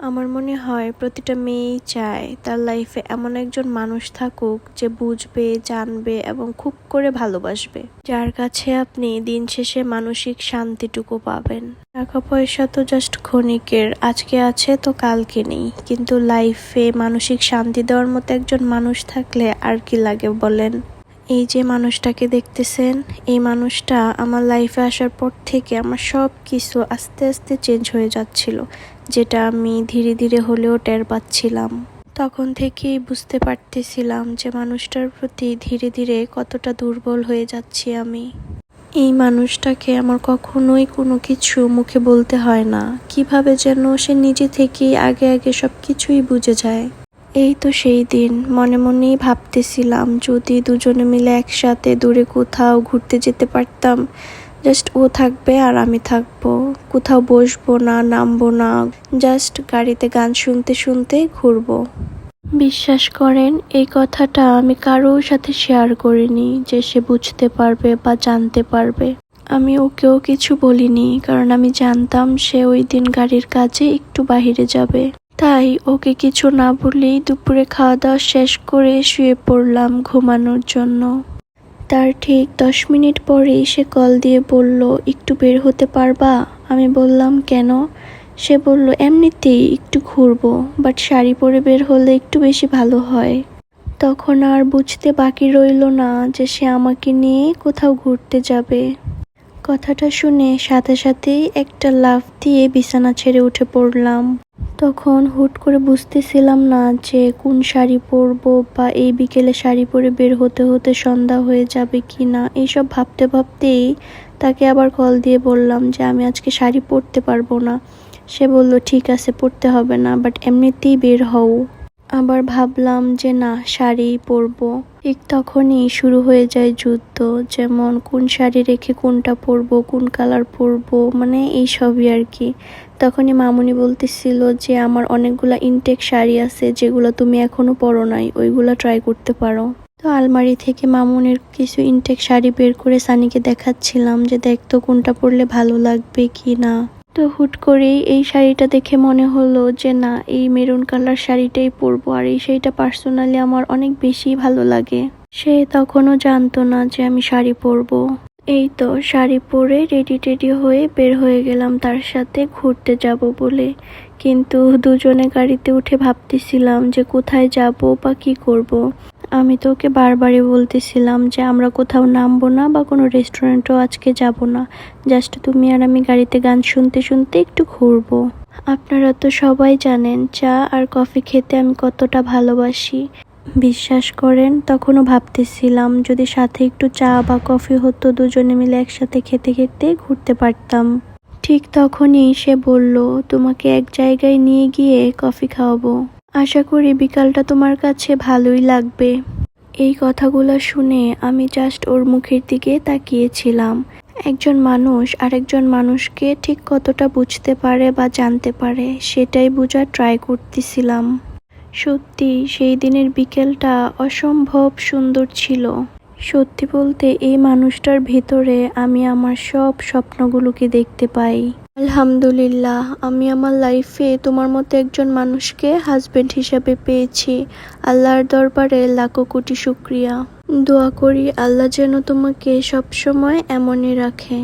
আমার মনে হয় প্রতিটা মেয়েই চায় তার লাইফে এমন একজন মানুষ থাকুক যে বুঝবে, জানবে এবং খুব করে ভালোবাসবে, যার কাছে আপনি দিন শেষে মানসিক শান্তিটুকু পাবেন। টাকা পয়সা তো জাস্ট ক্ষণিকের, আজকে আছে তো কালকে নেই, কিন্তু লাইফে মানসিক শান্তি দেওয়ার মতো একজন মানুষ থাকলে আর কি লাগে বলেন। এই যে মানুষটাকে দেখতেছেন, এই মানুষটা আমার লাইফে আসার পর থেকে আমার সব কিছু আস্তে আস্তে চেঞ্জ হয়ে যাচ্ছিল, যেটা আমি ধীরে ধীরে হলেও টের পাচ্ছিলাম। তখন থেকেই বুঝতে পারতেছিলাম যে মানুষটার প্রতি ধীরে ধীরে কতটা দুর্বল হয়ে যাচ্ছি আমি। এই মানুষটাকে আমার কখনোই কোনো কিছু মুখে বলতে হয় না, কিভাবে যেন সে নিজে থেকেই আগে আগে সব কিছুই বুঝে যায়। এই তো সেই দিন মনে মনেই ভাবতেছিলাম যদি দুজনে মিলে একসাথে দূরে কোথাও ঘুরতে যেতে পারতাম। জাস্ট ও থাকবে আর আমি থাকবো, কোথাও বসবো না, নামবো না, জাস্ট গাড়িতে গান শুনতে শুনতে ঘুরবো। বিশ্বাস করেন, এই কথাটা আমি কারোর সাথে শেয়ার করিনি যে সে বুঝতে পারবে বা জানতে পারবে। আমি ওকেও কিছু বলিনি, কারণ আমি জানতাম সে ওই দিন গাড়ির কাজে একটু বাহিরে যাবে। তাই ওকে কিছু না বলেই দুপুরে খাওয়া দাওয়া শেষ করে শুয়ে পড়লাম ঘুমানোর জন্য। তার ঠিক 10 মিনিট পরেই সে কল দিয়ে বলল, একটু বের হতে পারবা? আমি বললাম কেন? সে বলল এমনিতেই একটু ঘুরবো, বাট শাড়ি পরে বের হলে একটু বেশি ভালো হয়। তখন আর বুঝতে বাকি রইল না যে সে আমাকে নিয়ে কোথাও ঘুরতে যাবে। কথাটা শুনে সাথে সাথেই একটা লাফ দিয়ে বিছানা ছেড়ে উঠে পড়লাম। তখন হুট করে বুঝতেছিলাম না যে কোন শাড়ি পরবো, বা এই বিকেলে শাড়ি পরে বের হতে হতে সন্ধ্যা হয়ে যাবে কি না, এইসব ভাবতে ভাবতেই তাকে আবার কল দিয়ে বললাম যে আমি আজকে শাড়ি পরতে পারবো না। সে বলল ঠিক আছে, পরতে হবে না, বাট এমনিতেই বের হও। আবার ভাবলাম যে না, শাড়িই পরবো। ঠিক তখনই শুরু হয়ে যায় যুদ্ধ, যেমন কোন শাড়ি রেখে কোনটা পরবো, কোন কালার পরবো, মানে এইসবই আর কি। তখনই মামুনি বলতেছিল যে আমার অনেকগুলা ইনটেক শাড়ি আছে যেগুলো তুমি এখনো পরো নাই, ওইগুলা ট্রাই করতে পারো। তো আলমারি থেকে মামুনির কিছু ইনটেক শাড়ি বের করে সানিকে দেখাচ্ছিলাম যে দেখতো কোনটা পরলে ভালো লাগবে কি না। তো হুট করেই এই শাড়িটা দেখে মনে হলো যে না, এই মেরুন কালার শাড়িটাই পরবো, আর এই শাড়িটা পার্সোনালি আমার অনেক বেশি ভালো লাগে। সে তখনও জানতো না যে আমি শাড়ি পরবো। এই তো শাড়ি পরে রেডি টেডি হয়ে বের হয়ে গেলাম তার সাথে ঘুরতে যাব বলে। কিন্তু দুজনে গাড়িতে উঠে ভাবতেছিলাম যে কোথায় যাব বা কি করব। আমি তো ওকে বারবারই বলতেছিলাম যে আমরা কোথাও নামবো না বা কোনো রেস্টুরেন্টও আজকে যাব না, জাস্ট তুমি আর আমি গাড়িতে গান শুনতে শুনতে একটু ঘুরবো। আপনারা তো সবাই জানেন চা আর কফি খেতে আমি কতটা ভালোবাসি। বিশ্বাস করেন, তখনও ভাবতেছিলাম যদি সাথে একটু চা বা কফি হতো, দুজনে মিলে একসাথে খেতে খেতে ঘুরতে পারতাম। ঠিক তখনই সে বলল, তোমাকে এক জায়গায় নিয়ে গিয়ে কফি খাওয়াবো, আশা করি বিকালটা তোমার কাছে ভালোই লাগবে। এই কথাগুলো শুনে আমি জাস্ট ওর মুখের দিকে তাকিয়েছিলাম। একজন মানুষ আরেকজন মানুষকে ঠিক কতটা বুঝতে পারে বা জানতে পারে, সেটাই বোঝার ট্রাই করতেছিলাম। সত্যি সেই দিনের বিকেলটা অসম্ভব সুন্দর ছিল। সত্যি বলতে এই মানুষটার ভেতরে আমি আমার সব স্বপ্নগুলোকে দেখতে পাই। আলহামদুলিল্লাহ, আমি আমার লাইফে তোমার মতো একজন মানুষকে হাজবেন্ড হিসেবে পেয়েছি। আল্লাহর দরবারে লাখো কোটি শুকরিয়া। দোয়া করি আল্লাহ যেন তোমাকে সবসময় এমনই রাখে।